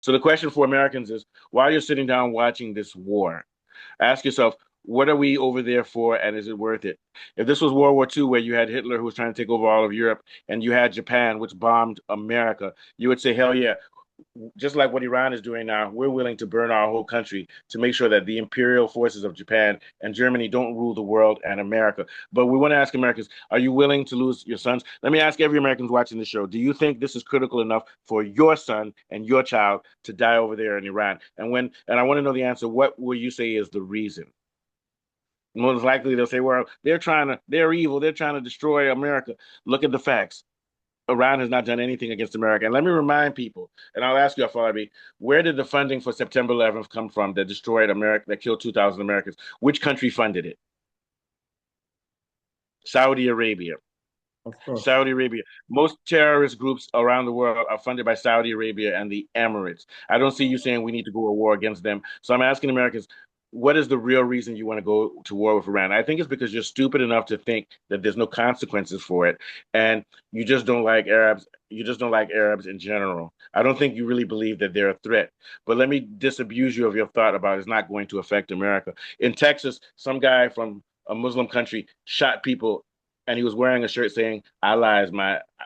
So the question for Americans is, while you're sitting down watching this war, ask yourself, what are we over there for, and is it worth it? If this was World War II, where you had Hitler who was trying to take over all of Europe, and you had Japan, which bombed America, you would say, hell yeah. Just like what Iran is doing now, we're willing to burn our whole country to make sure that the imperial forces of Japan and Germany don't rule the world and America. But we want to ask Americans, are you willing to lose your sons? Let me ask every American watching the show, do you think this is critical enough for your son and your child to die over there in Iran? And I want to know the answer, what will you say is the reason? Most likely they'll say, well, they're evil, they're trying to destroy America. Look at the facts. Iran has not done anything against America. And let me remind people, and I'll ask you, Afolabi, where did the funding for September 11th come from that destroyed America, that killed 2,000 Americans? Which country funded it? Saudi Arabia. Of course. Saudi Arabia. Most terrorist groups around the world are funded by Saudi Arabia and the Emirates. I don't see you saying we need to go to war against them. So I'm asking Americans, what is the real reason you want to go to war with Iran? I think it's because you're stupid enough to think that there's no consequences for it, and you just don't like Arabs. You just don't like Arabs in general. I don't think you really believe that they're a threat. But let me disabuse you of your thought about it's not going to affect America. In Texas, some guy from a Muslim country shot people, and he was wearing a shirt saying Allah is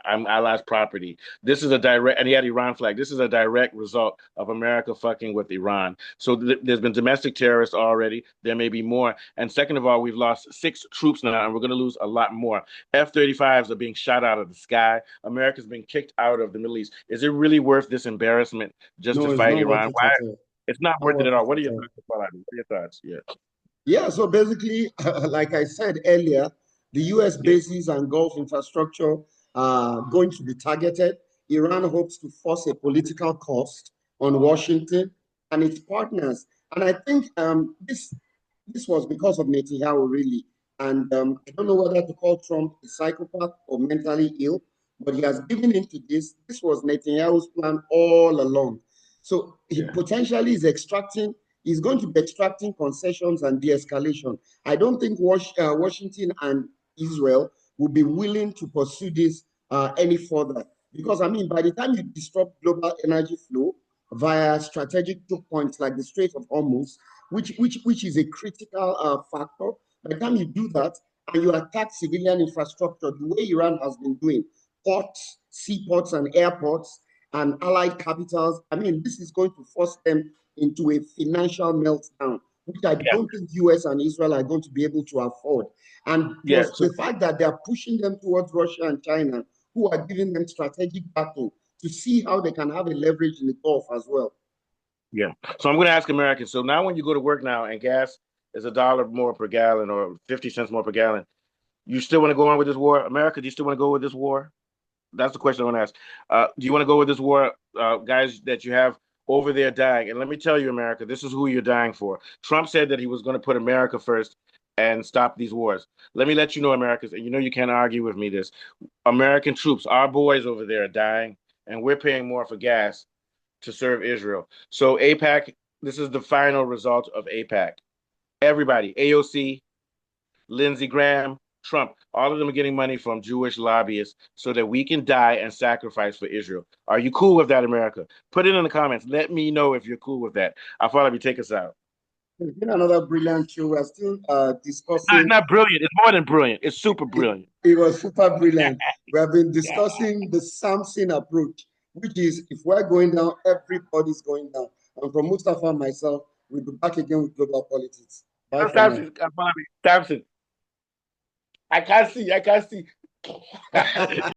I'm Allah's property. This is a direct, and he had Iran flag. This is a direct result of America fucking with Iran. So there's been domestic terrorists already. There may be more. And second of all, we've lost 6 troops now, and we're going to lose a lot more. F-35s are being shot out of the sky. America's been kicked out of the Middle East. Is it really worth this embarrassment just to No, it's fight not worth Iran? it Why? at all. It's not Not worth it worth at all. it What are at your all. thoughts, What are your thoughts? Yeah. Yeah, so basically, like I said earlier, the US Yeah. bases and Gulf infrastructure are going to be targeted. Iran hopes to force a political cost on Washington and its partners. And I think this was because of Netanyahu, really. And I don't know whether to call Trump a psychopath or mentally ill, but he has given into this. This was Netanyahu's plan all along. So he Yeah. potentially is going to be extracting concessions and de-escalation. I don't think Washington and Israel will be willing to pursue this any further. Because, I mean, by the time you disrupt global energy flow via strategic choke points like the Strait of Hormuz, which is a critical factor, by the time you do that and you attack civilian infrastructure the way Iran has been doing, ports, seaports, and airports, and allied capitals, I mean, this is going to force them into a financial meltdown, which I Yeah. don't think US and Israel are going to be able to afford. And Yeah. plus So the fact that they are pushing them towards Russia and China, who are giving them strategic backing to see how they can have a leverage in the Gulf as well. yeah. So I'm going to ask Americans. So now when you go to work now and gas is $1 more per gallon or 50 cents more per gallon, you still want to go on with this war? America, do you still want to go with this war? That's the question I want to ask. Do you want to go with this war, guys that you have over there dying? And let me tell you, America, this is who you're dying for. Trump said that he was going to put America first and stop these wars. Let me let you know, Americans, and you know you can't argue with me this. American troops, our boys over there are dying, and we're paying more for gas to serve Israel. So APAC, this is the final result of APAC. Everybody, AOC, Lindsey Graham, Trump, all of them are getting money from Jewish lobbyists so that we can die and sacrifice for Israel. Are you cool with that, America? Put it in the comments. Let me know if you're cool with that. I'll probably take us out. It's been another brilliant show. We're still Not, discussing. not brilliant. It's more than brilliant. It's super It, brilliant. it was super brilliant. We have been discussing the Samson approach, which is if we're going down, everybody's going down. And from Mustafa and myself, we'll be back again with global politics. Bye for now. Samson, I can't see. I can't see.